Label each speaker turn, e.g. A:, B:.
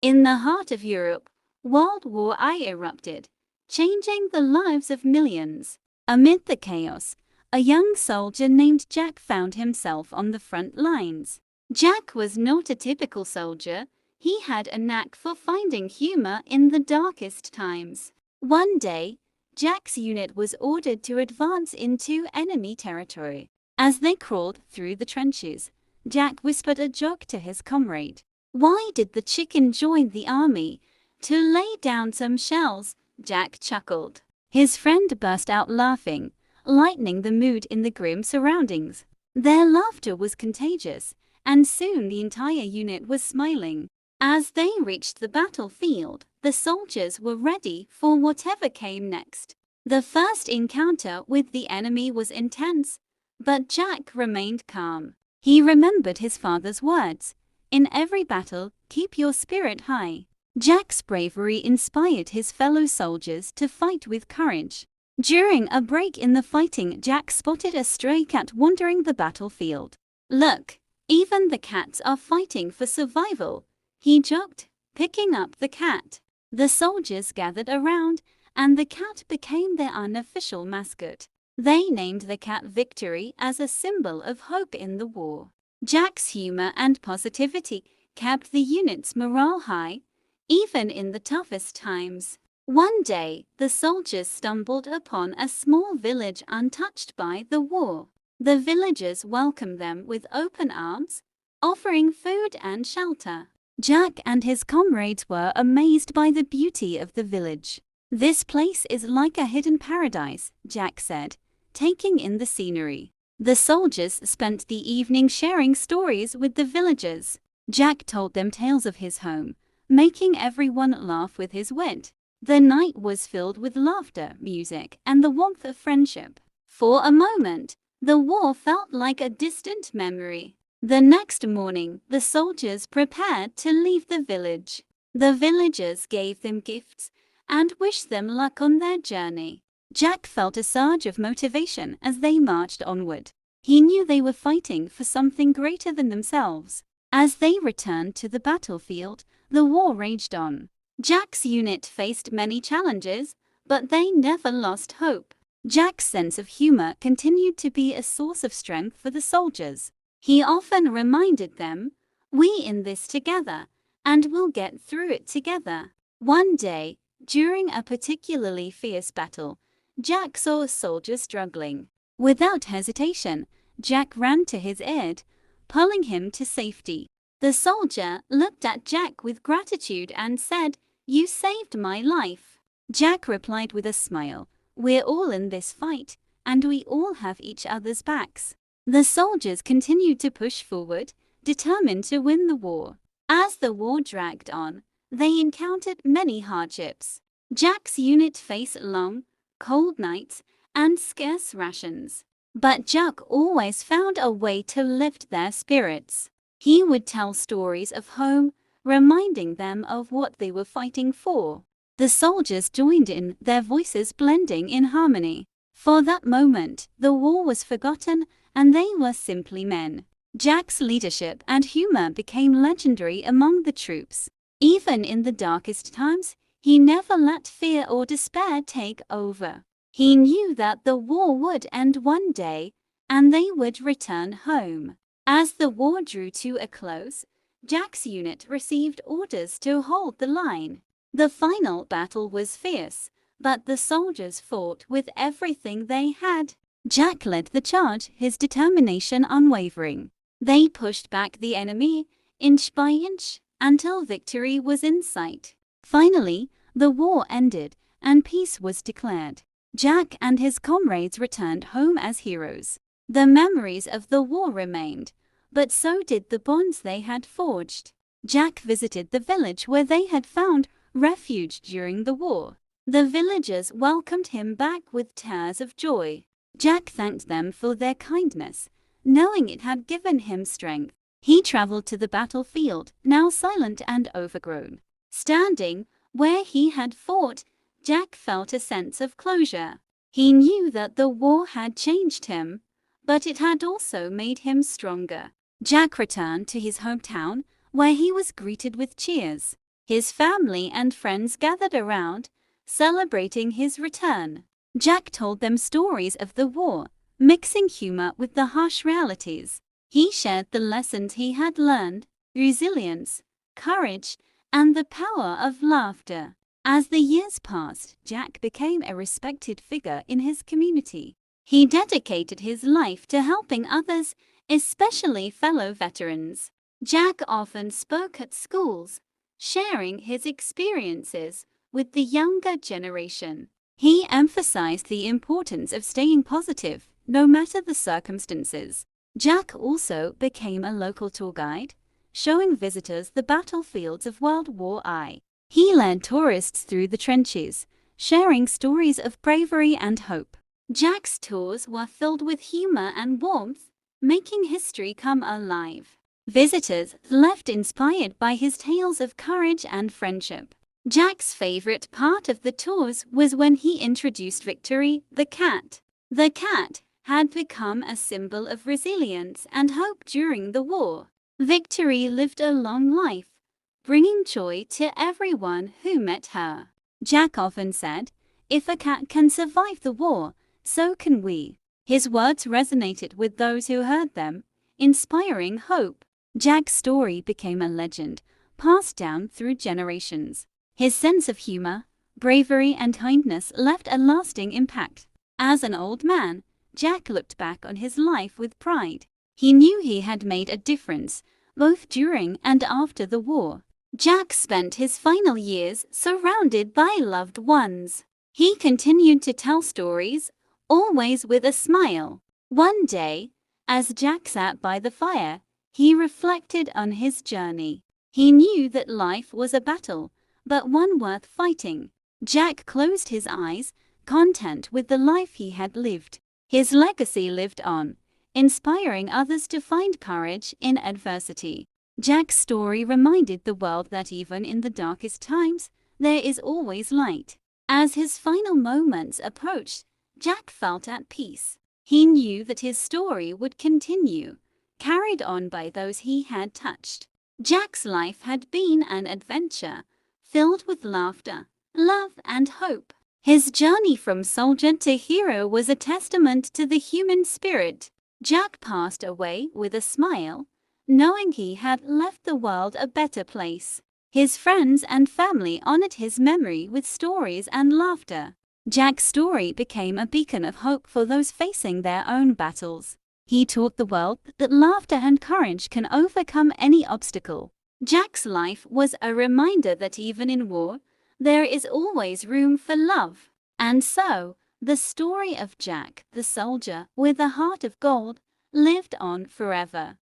A: In the heart of Europe, World War I erupted, changing the lives of millions. Amid the chaos, a young soldier named Jack found himself on the front lines. Jack was not a typical soldier. He had a knack for finding humor in the darkest times. One day, Jack's unit was ordered to advance into enemy territory. As they crawled through the trenches, Jack whispered a joke to his comrade. "Why did the chicken join the army? To lay down some shells," Jack chuckled. His friend burst out laughing, lightening the mood in the grim surroundings. Their laughter was contagious, and soon the entire unit was smiling. As they reached the battlefield, the soldiers were ready for whatever came next. The first encounter with the enemy was intense, but Jack remained calm. He remembered his father's words, "In every battle, keep your spirit high." Jack's bravery inspired his fellow soldiers to fight with courage. During a break in the fighting, Jack spotted a stray cat wandering the battlefield. "Look, even the cats are fighting for survival," he joked, picking up the cat. The soldiers gathered around, and the cat became their unofficial mascot. They named the cat Victory as a symbol of hope in the war. Jack's humor and positivity kept the unit's morale high, even in the toughest times. One day, the soldiers stumbled upon a small village untouched by the war. The villagers welcomed them with open arms, offering food and shelter. Jack and his comrades were amazed by the beauty of the village. "This place is like a hidden paradise," Jack said, taking in the scenery. The soldiers spent the evening sharing stories with the villagers. Jack told them tales of his home, making everyone laugh with his wit. The night was filled with laughter, music, and the warmth of friendship. For a moment, the war felt like a distant memory. The next morning, the soldiers prepared to leave the village. The villagers gave them gifts and wished them luck on their journey. Jack felt a surge of motivation as they marched onward. He knew they were fighting for something greater than themselves. As they returned to the battlefield, the war raged on. Jack's unit faced many challenges, but they never lost hope. Jack's sense of humor continued to be a source of strength for the soldiers. He often reminded them, "We in this together, and we'll get through it together." One day, during a particularly fierce battle, Jack saw a soldier struggling. Without hesitation, Jack ran to his aid, pulling him to safety. The soldier looked at Jack with gratitude and said, "You saved my life." Jack replied with a smile, "We're all in this fight, and we all have each other's backs." The soldiers continued to push forward, determined to win the war. As the war dragged on, they encountered many hardships. Jack's unit faced long, cold nights and scarce rations. But Jack always found a way to lift their spirits. He would tell stories of home, reminding them of what they were fighting for. The soldiers joined in, their voices blending in harmony. For that moment, the war was forgotten, and they were simply men. Jack's leadership and humor became legendary among the troops. Even in the darkest times, he never let fear or despair take over. He knew that the war would end one day, and they would return home. As the war drew to a close, Jack's unit received orders to hold the line. The final battle was fierce, but the soldiers fought with everything they had. Jack led the charge, his determination unwavering. They pushed back the enemy, inch by inch, until victory was in sight. Finally, the war ended, and peace was declared. Jack and his comrades returned home as heroes. The memories of the war remained, but so did the bonds they had forged. Jack visited the village where they had found refuge during the war. The villagers welcomed him back with tears of joy. Jack thanked them for their kindness, knowing it had given him strength. He traveled to the battlefield, now silent and overgrown. Standing where he had fought, Jack felt a sense of closure. He knew that the war had changed him, but it had also made him stronger. Jack returned to his hometown, where he was greeted with cheers. His family and friends gathered around, celebrating his return. Jack told them stories of the war, mixing humor with the harsh realities. He shared the lessons he had learned: resilience, courage, and the power of laughter. As the years passed, Jack became a respected figure in his community. He dedicated his life to helping others, especially fellow veterans. Jack often spoke at schools, sharing his experiences with the younger generation. He emphasized the importance of staying positive, no matter the circumstances. Jack also became a local tour guide, showing visitors the battlefields of World War I. He led tourists through the trenches, sharing stories of bravery and hope. Jack's tours were filled with humor and warmth, making history come alive. Visitors left inspired by his tales of courage and friendship. Jack's favorite part of the tours was when he introduced Victory, the cat. The cat had become a symbol of resilience and hope during the war. Victory lived a long life, bringing joy to everyone who met her. Jack often said, "If a cat can survive the war, so can we." His words resonated with those who heard them, inspiring hope. Jack's story became a legend, passed down through generations. His sense of humor, bravery, and kindness left a lasting impact. As an old man, Jack looked back on his life with pride. He knew he had made a difference, both during and after the war. Jack spent his final years surrounded by loved ones. He continued to tell stories, always with a smile. One day, as Jack sat by the fire, he reflected on his journey. He knew that life was a battle, but one worth fighting. Jack closed his eyes, content with the life he had lived. His legacy lived on, inspiring others to find courage in adversity. Jack's story reminded the world that even in the darkest times, there is always light. As his final moments approached, Jack felt at peace. He knew that his story would continue, carried on by those he had touched. Jack's life had been an adventure, filled with laughter, love, and hope. His journey from soldier to hero was a testament to the human spirit. Jack passed away with a smile, knowing he had left the world a better place. His friends and family honored his memory with stories and laughter. Jack's story became a beacon of hope for those facing their own battles. He taught the world that laughter and courage can overcome any obstacle. Jack's life was a reminder that even in war, there is always room for love. And so, the story of Jack, the soldier with a heart of gold, lived on forever.